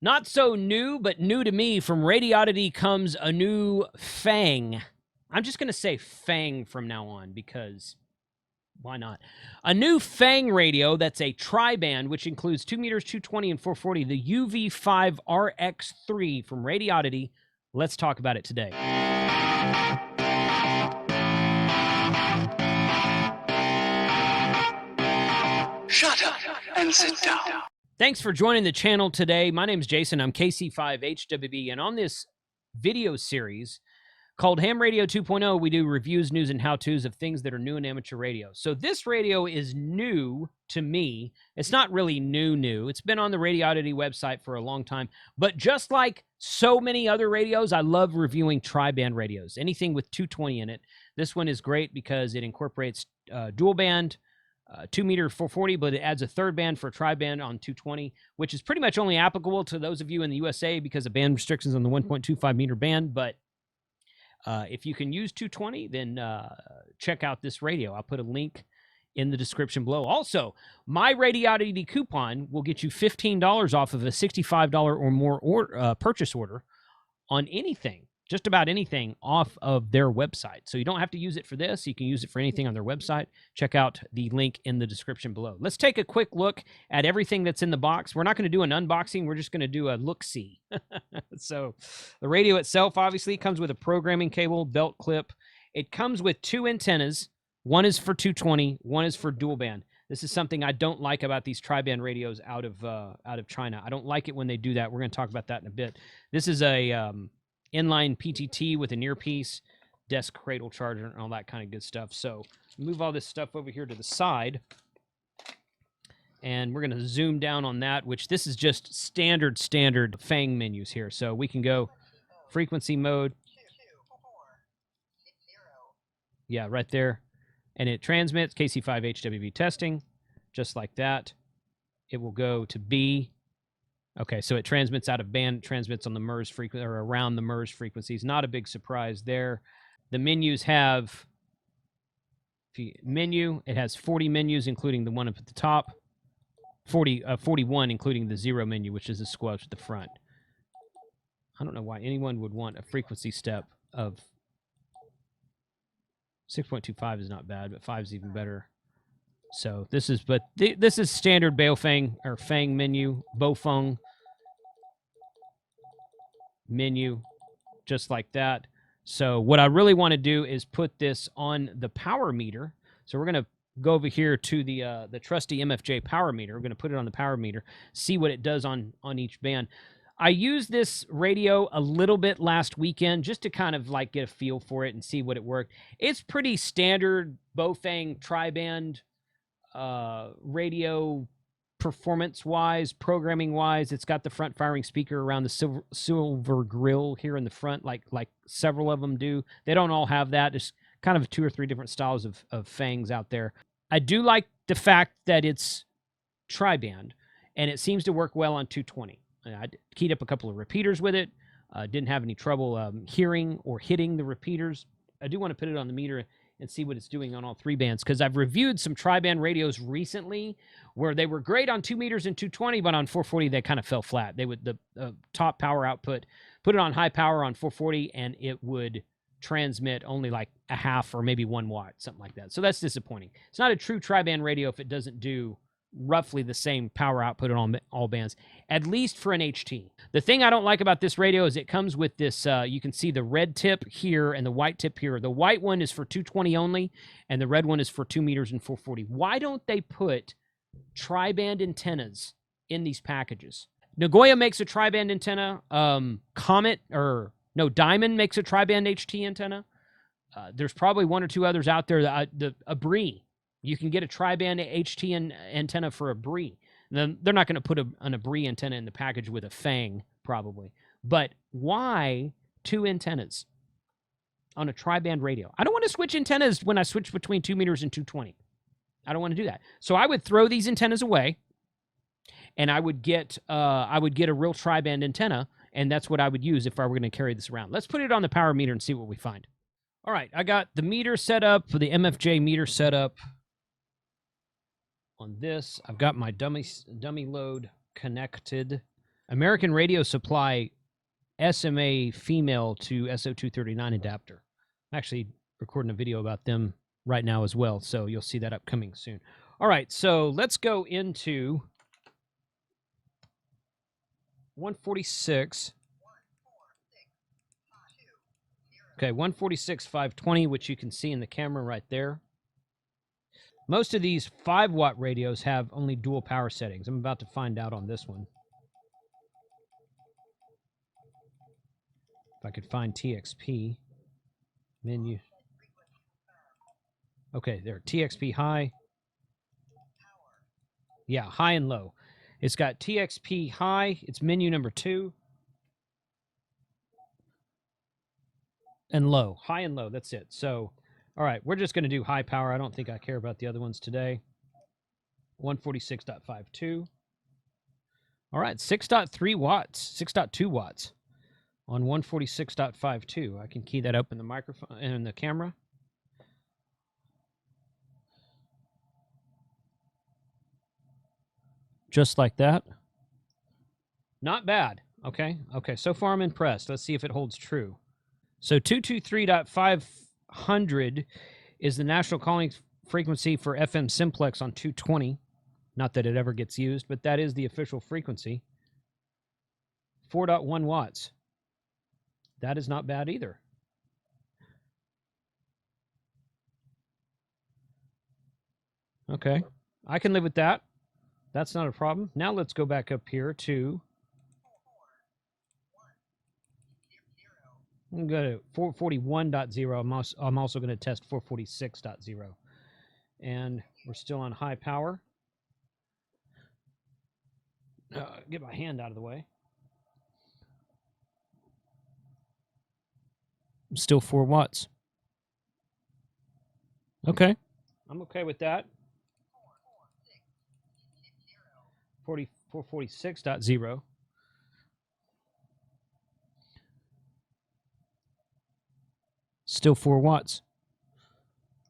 Not so new, but new to me. From Radioddity comes a new Fang. I'm just going to say Fang from now on because why not? A new Fang radio that's a Triband, which includes 2 meters, 220, and 440, the UV-5RX3 from Radioddity. Let's talk about it today. Shut up and sit down. Thanks for joining the channel today. My name is Jason. I'm KC5HWB, and on this video series called Ham Radio 2.0, we do reviews, news, and how-tos of things that are new in amateur radio. So this radio is new to me. It's not really new. It's been on the Radioddity website for a long time. But just like so many other radios, I love reviewing Triband radios. Anything with 220 in it. This one is great because it incorporates dual band, 2 meter 440, but it adds a third band for a Triband on 220, which is pretty much only applicable to those of you in the USA because of band restrictions on the 1.25 meter band. But if you can use 220, then check out this radio. I'll put a link in the description below. Also, my Radioddity coupon will get you $15 off of a $65 or more purchase order on anything. Just about anything off of their website. So you don't have to use it for this. You can use it for anything on their website. Check out the link in the description below. Let's take a quick look at everything that's in the box. We're not going to do an unboxing. We're just going to do a look-see. So the radio itself obviously comes with a programming cable, belt clip. It comes with 2 antennas. One is for 220. One is for dual band. This is something I don't like about these Triband radios out of China. I don't like it when they do that. We're going to talk about that in a bit. This is a inline PTT with an earpiece, desk cradle charger, and all that kind of good stuff. So move all this stuff over here to the side. And we're going to zoom down on that, which this is just standard Fang menus here. So we can go frequency mode. Yeah, right there. And it transmits KC5HWB testing, just like that. It will go to B. Okay, so it transmits out of band, transmits on the MERS frequency or around the MERS frequencies. Not a big surprise there. The menus have menu. It has 40 menus, including the one up at the top. 41, including the 0 menu, which is the squelch at the front. I don't know why anyone would want a frequency step of 6.25 is not bad, but 5 is even better. So this is, this is standard Baofeng or Fang menu, Baofeng menu, just like that. So what I really want to do is put this on the power meter. So we're going to go over here to the trusty Mfj power meter. We're going to put it on the power meter, see what it does on each band. I used this radio a little bit last weekend just to kind of like get a feel for it and see what it worked. It's pretty standard Baofeng Triband radio performance-wise, programming-wise. It's got the front-firing speaker around the silver grill here in the front, like several of them do. They don't all have that. There's kind of 2 or 3 different styles of Fangs out there. I do like the fact that it's Triband, and it seems to work well on 220. I keyed up a couple of repeaters with it. Didn't have any trouble hearing or hitting the repeaters. I do want to put it on the meter and see what it's doing on all 3 bands, because I've reviewed some Triband radios recently where they were great on 2 meters and 220, but on 440 they kind of fell flat. They would the top power output, put it on high power on 440, and it would transmit only like a half or maybe 1 watt, something like that. So that's disappointing. It's not a true Triband radio if it doesn't do roughly the same power output on all bands, at least for an HT. The thing I don't like about this radio is it comes with this, you can see the red tip here and the white tip here. The white one is for 220 only, and the red one is for 2 meters and 440. Why don't they put Triband antennas in these packages? Nagoya makes a Triband antenna. Diamond makes a Triband HT antenna. There's probably 1 or 2 others out there. A Bree. You can get a Triband HT antenna for a Bree. Then they're not going to put an Bree antenna in the package with a Fang, probably. But why 2 antennas on a Triband radio? I don't want to switch antennas when I switch between 2 meters and 220. I don't want to do that. So I would throw these antennas away, and I would get a real Triband antenna, and that's what I would use if I were going to carry this around. Let's put it on the power meter and see what we find. All right, I got the meter set up for the Mfj Meter Setup. On this, I've got my dummy load connected. American Radio Supply SMA female to SO239 adapter. I'm actually recording a video about them right now as well, so you'll see that upcoming soon. All right, so let's go into 146. Okay, 146.520, which you can see in the camera right there. Most of these 5-watt radios have only dual power settings. I'm about to find out on this one. If I could find TXP menu. Okay, there, TXP high. Yeah, high and low. It's got TXP high. It's menu number 2. And low. High and low. That's it. So, all right, we're just going to do high power. I don't think I care about the other ones today. 146.52. All right, 6.3 watts. 6.2 watts on 146.52. I can key that up in the microphone and in the camera. Just like that. Not bad. Okay. Okay. So far, I'm impressed. Let's see if it holds true. So 223.500 is the national calling frequency for FM simplex on 220. Not that it ever gets used, but that is the official frequency. 4.1 watts. That is not bad either. Okay. I can live with that. That's not a problem. Now let's go back up here to... I'm going to 441.0. I'm also going to test 446.0. And we're still on high power. Get my hand out of the way. Still 4 watts. Okay. I'm okay with that. 446.0. Still 4 watts.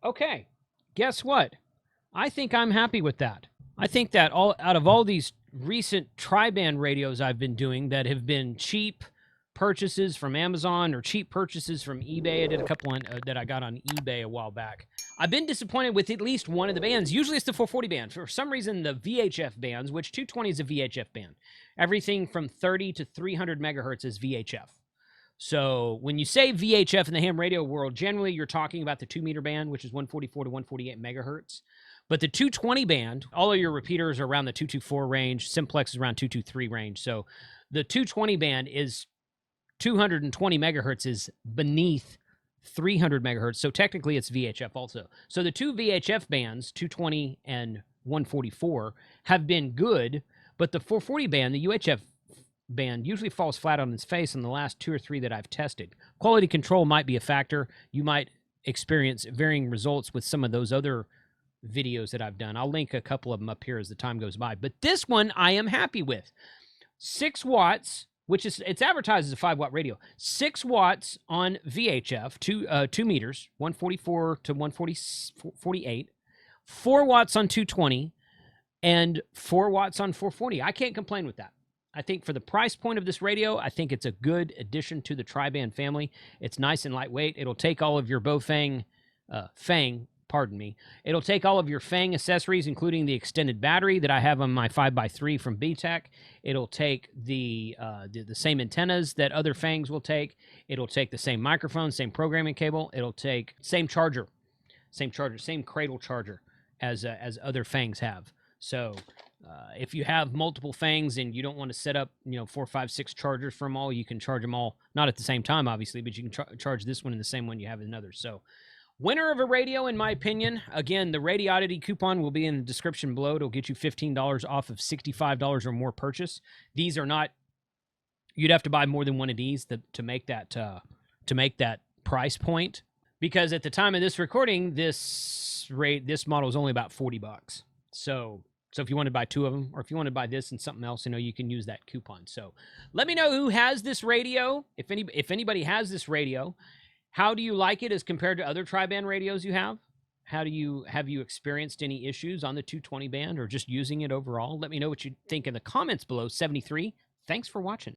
Okay. Guess what? I think I'm happy with that. I think that out of all these recent Triband radios I've been doing that have been cheap purchases from Amazon or cheap purchases from eBay, I did a couple on, that I got on eBay a while back. I've been disappointed with at least one of the bands. Usually it's the 440 band. For some reason, the VHF bands, which 220 is a VHF band. Everything from 30 to 300 megahertz is VHF. So when you say VHF in the ham radio world, generally you're talking about the 2-meter band, which is 144 to 148 megahertz. But the 220 band, all of your repeaters are around the 224 range. Simplex is around 223 range. So the 220 band is 220 megahertz is beneath 300 megahertz. So technically it's VHF also. So the two VHF bands, 220 and 144, have been good, but the 440 band, the UHF band, usually falls flat on its face in the last 2 or 3 that I've tested. Quality control might be a factor. You might experience varying results with some of those other videos that I've done. I'll link a couple of them up here as the time goes by. But this one I am happy with. 6 watts, which is, it's advertised as a 5-watt radio. 6 watts on VHF, 2 meters, 144 to 148. 4 watts on 220, and 4 watts on 440. I can't complain with that. I think for the price point of this radio, I think it's a good addition to the Triband family. It's nice and lightweight. It'll take all of your Baofeng, it'll take all of your Fang accessories, including the extended battery that I have on my 5x3 from BTEC. It'll take the same antennas that other Fangs will take. It'll take the same microphone, same programming cable. It'll take same charger, same cradle charger as other Fangs have. So if you have multiple Fangs and you don't want to set up, 4, 5, 6 chargers for them all, you can charge them all, not at the same time, obviously, but you can charge this one in the same one you have in another. So winner of a radio, in my opinion. Again, the Radioddity coupon will be in the description below. It'll get you $15 off of $65 or more purchase. These are not, you'd have to buy more than one of these to make that price point. Because at the time of this recording, this model is only about $40. So if you want to buy 2 of them, or if you want to buy this and something else, you can use that coupon. So let me know who has this radio. If anybody has this radio, how do you like it as compared to other Triband radios you have? Have you experienced any issues on the 220 band or just using it overall? Let me know what you think in the comments below. 73 Thanks for watching.